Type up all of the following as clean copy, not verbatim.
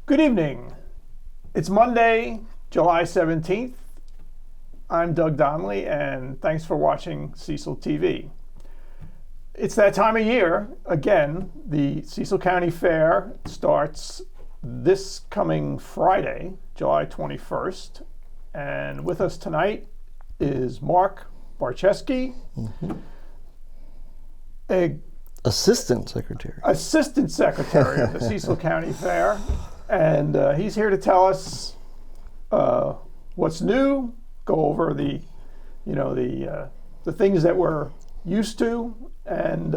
Good evening. It's Monday, July 17th. I'm Doug Donnelly, and thanks for watching Cecil TV. It's that time of year. Again, the Cecil County Fair starts this coming Friday, July 21st. And with us tonight is Mark Barczewski, Assistant Secretary of the Cecil County Fair. And he's here to tell us what's new, go over the things that we're used to, and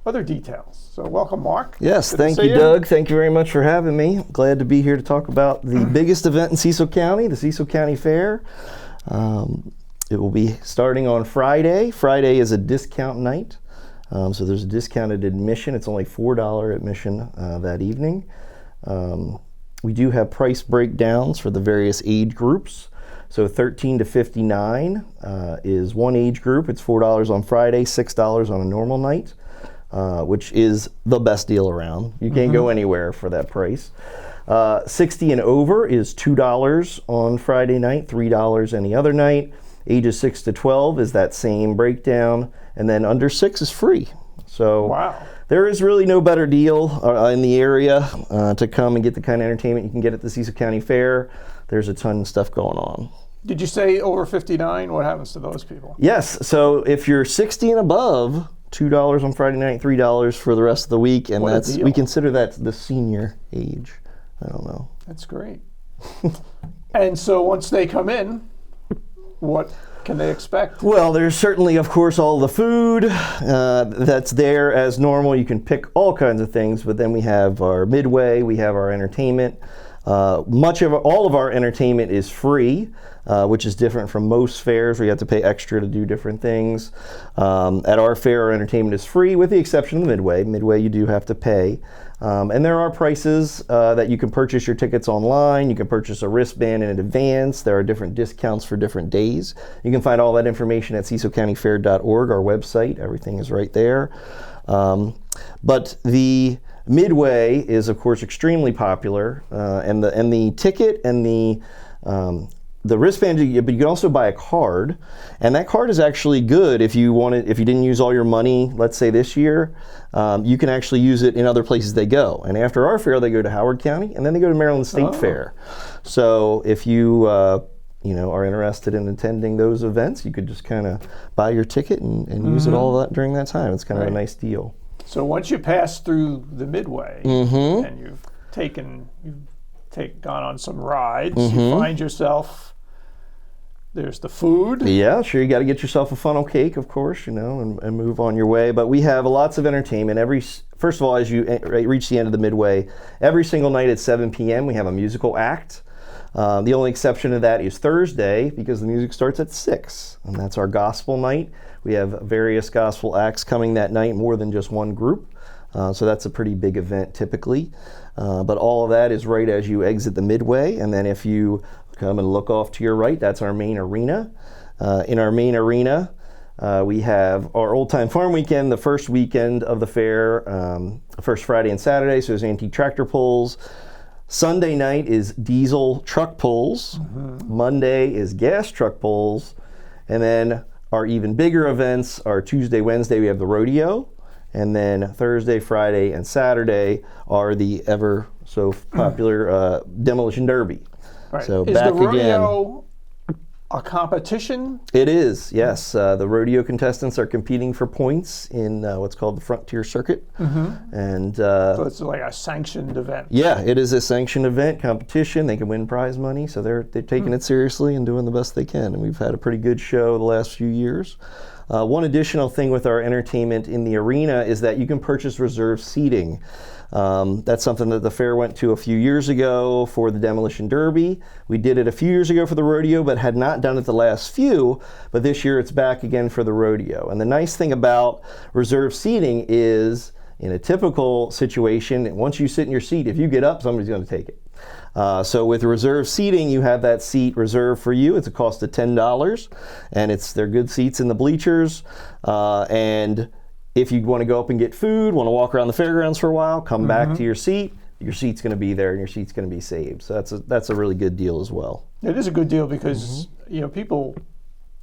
other details. So welcome, Mark. Yes, Good thank to see you, Doug. Thank you very much for having me. Glad to be here to talk about the biggest event in Cecil County, the Cecil County Fair. It will be starting on Friday. Friday is a discount night, so there's a discounted admission. It's only $4 admission that evening. We do have price breakdowns for the various age groups. So 13 to 59 is one age group. It's $4 on Friday, $6 on a normal night, which is the best deal around. You can't go anywhere for that price. 60 and over is $2 on Friday night, $3 any other night. Ages 6 to 12 is that same breakdown. And then under 6 is free. So wow. There is really no better deal in the area to come and get the kind of entertainment you can get at the Cecil County Fair. There's a ton of stuff going on. Did you say over 59? What happens to those people? Yes, so if you're 60 and above, $2 on Friday night, $3 for the rest of the week, and we consider that the senior age. I don't know. That's great. And so once they come in, what can they expect? Well, there's certainly, of course, all the food that's there as normal. You can pick all kinds of things, but then we have our midway, we have our entertainment. All of our entertainment is free, which is different from most fairs where you have to pay extra to do different things. At our fair, our entertainment is free with the exception of the midway. Midway, you do have to pay. And there are prices that you can purchase your tickets online. You can purchase a wristband in advance. There are different discounts for different days. You can find all that information at cecilcountyfair.org, our website. Everything is right there. But the midway is, of course, extremely popular, and the ticket and the wristband, but you can also buy a card, and that card is actually good if you didn't use all your money, let's say this year, you can actually use it in other places they go. And after our fair, they go to Howard County, and then they go to Maryland State Fair. So if you are interested in attending those events, you could just kind of buy your ticket and use it all during that time. It's kind of a nice deal. So once you pass through the midway and you've gone on some rides, you find yourself. There's the food. Yeah, sure. You got to get yourself a funnel cake, of course, and move on your way. But we have lots of entertainment. First of all, as you reach the end of the midway, every single night at 7 p.m. we have a musical act. The only exception to that is Thursday because the music starts at 6, and that's our gospel night. We have various gospel acts coming that night, more than just one group. So that's a pretty big event typically. But all of that is right as you exit the midway, and then if you come and look off to your right, that's our main arena. In our main arena, we have our Old Time Farm Weekend, the first weekend of the fair, first Friday and Saturday, so there's antique tractor pulls. Sunday night is diesel truck pulls. Monday is gas truck pulls. And then our even bigger events are Tuesday, Wednesday, we have the rodeo. And then Thursday, Friday, and Saturday are the ever so popular Demolition Derby. Right. So is back the rodeo again. A competition? It is, yes. The rodeo contestants are competing for points in what's called the Frontier Circuit. And so it's like a sanctioned event. Yeah, it is a sanctioned event, competition. They can win prize money, so they're taking it seriously and doing the best they can. And we've had a pretty good show the last few years. One additional thing with our entertainment in the arena is that you can purchase reserved seating. That's something that the fair went to a few years ago for the Demolition Derby. We did it a few years ago for the rodeo, but had not done it the last few. But this year it's back again for the rodeo. And the nice thing about reserved seating is, in a typical situation, once you sit in your seat, if you get up, somebody's going to take it. So with reserved seating, you have that seat reserved for you. It's a cost of $10, and they're good seats in the bleachers. And if you want to go up and get food, want to walk around the fairgrounds for a while, come back to your seat. your seat's going to be there and your seat's going to be saved. So that's a really good deal as well. It is a good deal because people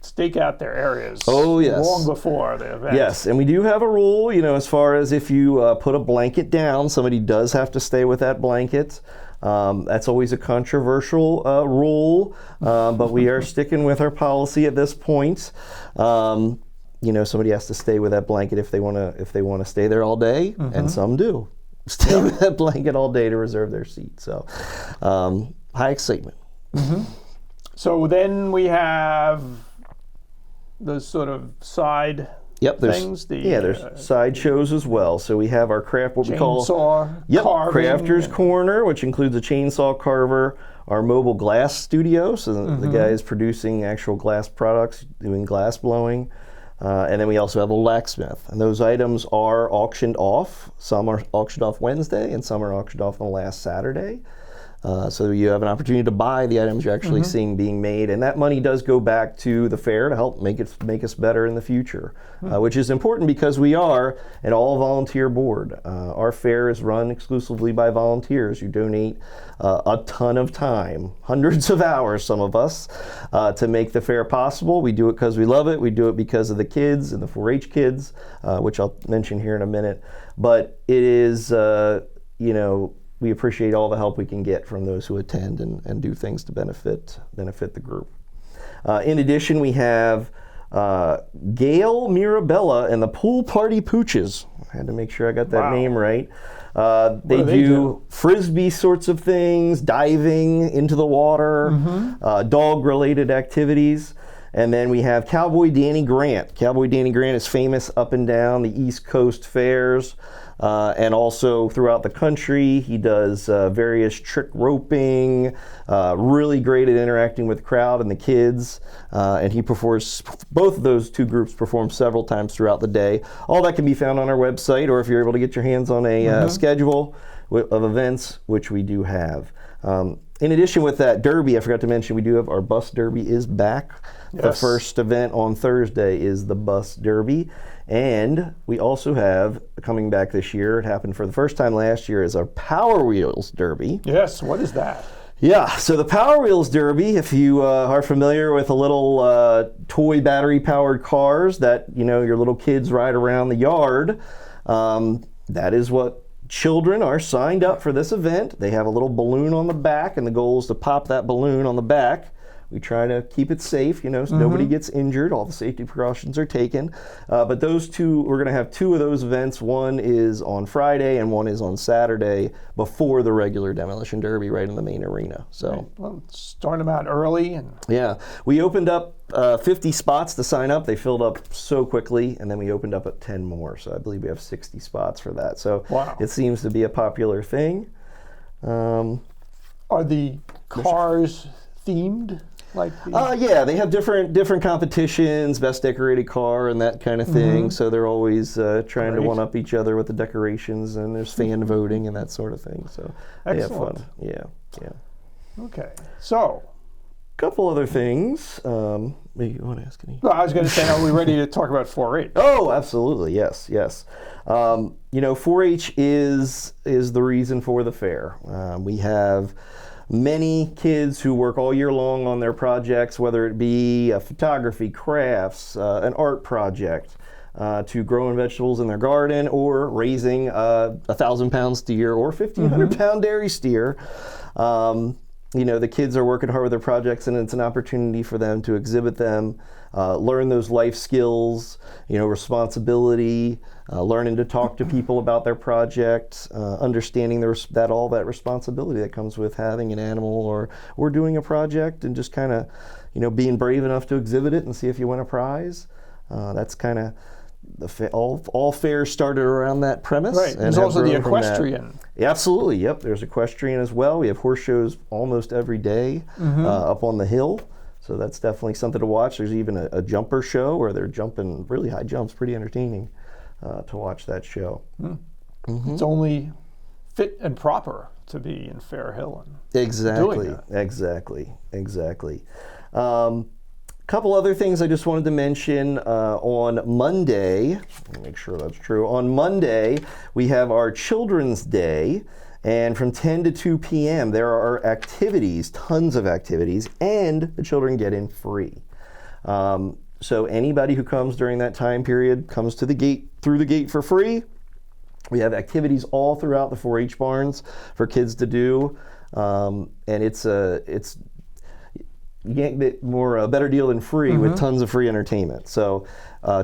stake out their areas long before the event. Yes, and we do have a rule, as far as if you put a blanket down, somebody does have to stay with that blanket. That's always a controversial rule, but we are sticking with our policy at this point. Somebody has to stay with that blanket if they want to stay there all day, and some do stay with that blanket all day to reserve their seat. So, high excitement. So then we have those sort of side things. There's side shows as well. So we have our what we call Crafters Corner, which includes a chainsaw carver, our mobile glass studio, so the guy is producing actual glass products, doing glass blowing. And then we also have a blacksmith. And those items are auctioned off. Some are auctioned off Wednesday, and some are auctioned off on the last Saturday. So you have an opportunity to buy the items you're actually seeing being made, and that money does go back to the fair to help make us better in the future, which is important because we are an all-volunteer board. Our fair is run exclusively by volunteers who donate a ton of time, hundreds of hours, some of us, to make the fair possible. We do it because we love it. We do it because of the kids and the 4-H kids, which I'll mention here in a minute. But it is, we appreciate all the help we can get from those who attend and do things to benefit the group. In addition, we have Gail Mirabella and the Pool Party Pooches. I had to make sure I got that name right. They do frisbee sorts of things, diving into the water, dog-related activities. And then we have Cowboy Danny Grant. Cowboy Danny Grant is famous up and down the East Coast fairs. And also throughout the country. He does various trick roping, really great at interacting with the crowd and the kids, and he performs, both of those two groups perform several times throughout the day. All that can be found on our website, or if you're able to get your hands on a schedule of events, which we do have. In addition with that derby, I forgot to mention, we do have our bus derby is back. Yes. The first event on Thursday is the bus derby. And we also have, coming back this year, it happened for the first time last year, is our Power Wheels Derby. Yes, what is that? Yeah, so the Power Wheels Derby, if you are familiar with the little toy battery-powered cars that, your little kids ride around the yard, that is what children are signed up for this event. They have a little balloon on the back, and the goal is to pop that balloon on the back. We try to keep it safe, so nobody gets injured. All the safety precautions are taken. But those two, we're going to have two of those events. One is on Friday and one is on Saturday before the regular Demolition Derby right in the main arena. So, right. Well, start them out early. Yeah. We opened up 50 spots to sign up. They filled up so quickly, and then we opened up at 10 more. So I believe we have 60 spots for that. So It seems to be a popular thing. Are the cars themed? Yeah, they have different competitions, best decorated car and that kind of thing. So they're always trying to one up each other with the decorations, and there's fan voting and that sort of thing. So they have fun. Yeah. Okay, so a couple other things. You want to ask any? Well, I was going to say, are we ready to talk about 4-H? Oh, absolutely. Yes. 4-H is the reason for the fair. We have many kids who work all year long on their projects, whether it be photography, crafts, an art project, to growing vegetables in their garden, or raising a 1,000-pound steer or 1,500-pound dairy steer. The kids are working hard with their projects, and it's an opportunity for them to exhibit them, learn those life skills, responsibility, learning to talk to people about their project, understanding all that responsibility that comes with having an animal or doing a project, and just kind of, being brave enough to exhibit it and see if you win a prize. That's kind of all fairs started around that premise. Right. There's also the equestrian. Absolutely. Yep. There's equestrian as well. We have horse shows almost every day up on the hill. So that's definitely something to watch. There's even a jumper show where they're jumping really high jumps. Pretty entertaining to watch that show. It's only fit and proper to be in Fair Hill and Exactly. doing that. Exactly. Couple other things I just wanted to mention. On Monday, let me make sure that's true. On Monday, we have our Children's Day, And from 10 to 2 p.m., there are activities, tons of activities, and the children get in free. So anybody who comes during that time period comes to the gate, through the gate for free. We have activities all throughout the 4-H barns for kids to do, and it's you can't get a better deal than free with tons of free entertainment. So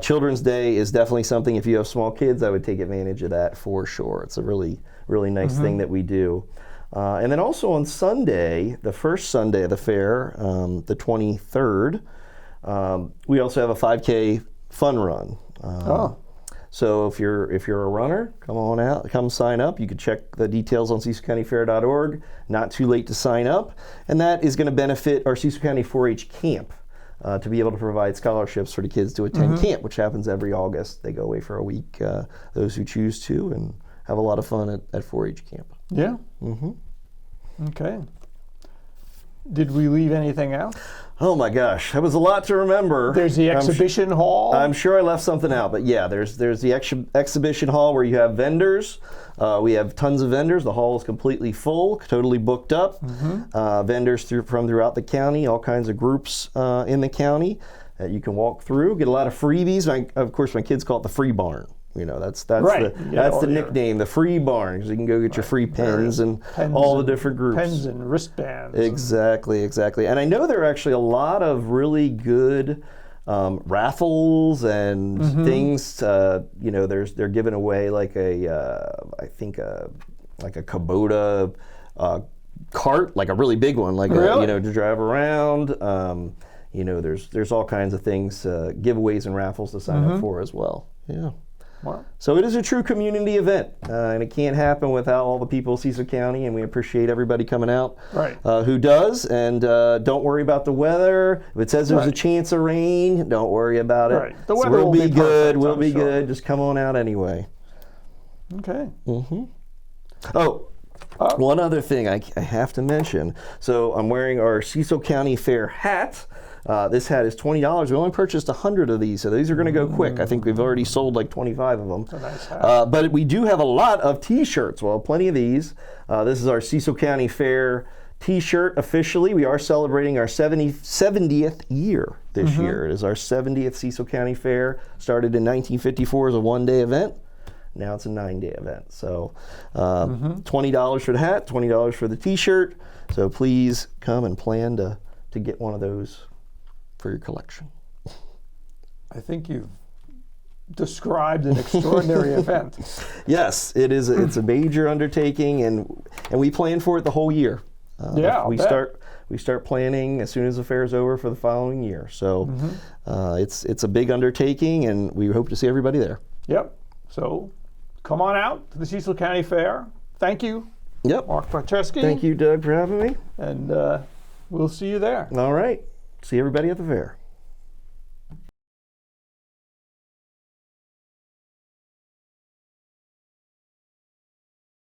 Children's Day is definitely something, if you have small kids, I would take advantage of that for sure. It's a really nice thing that we do. And then also on Sunday, the first Sunday of the fair, the 23rd, we also have a 5K fun run. So if you're a runner, come on out, come sign up. You can check the details on cecilcountyfair.org. Not too late to sign up, and that is going to benefit our Cecil County 4-H camp to be able to provide scholarships for the kids to attend camp, which happens every August. They go away for a week, those who choose to, and have a lot of fun at 4-H camp. Yeah. Okay. Did we leave anything out? Oh my gosh, that was a lot to remember. There's the exhibition hall. I'm sure I left something out, but yeah, there's the exhibition hall where you have vendors. We have tons of vendors. The hall is completely full, totally booked up. Vendors from throughout the county, all kinds of groups in the county that you can walk through. Get a lot of freebies. Of course, my kids call it the free barn. You know, that's right. the nickname, the free barn, because you can go get your free pens and all the different groups. Pens and wristbands. Exactly. And I know there are actually a lot of really good raffles and things. They're giving away like I think a Kubota cart, like a really big one, like to drive around. There's all kinds of things, giveaways and raffles to sign up for as well. Yeah. Wow. So it is a true community event, and it can't happen without all the people of Cecil County, and we appreciate everybody coming out who does. And don't worry about the weather. If it says there's a chance of rain, don't worry about it. Right. The weather will be good. Perfect, we'll be sure. good. Just come on out anyway. Okay. Oh, one other thing I have to mention. So I'm wearing our Cecil County Fair hat. This hat is $20. We only purchased 100 of these, so these are going to go quick. I think we've already sold like 25 of them. That's a nice hat. But we do have a lot of T-shirts. Well, plenty of these. This is our Cecil County Fair T-shirt officially. We are celebrating our 70th year this year. It is our 70th Cecil County Fair. Started in 1954 as a one-day event. Now it's a 9-day event. So $20 for the hat, $20 for the T-shirt. So please come and plan to get one of those for your collection. I think you've described an extraordinary event. Yes, it is. It's a major undertaking, and we plan for it the whole year. We start planning as soon as the fair is over for the following year. So it's a big undertaking, and we hope to see everybody there. Yep. So come on out to the Cecil County Fair. Thank you. Yep. Mark Barczewski. Thank you, Doug, for having me. And we'll see you there. All right. See everybody at the fair.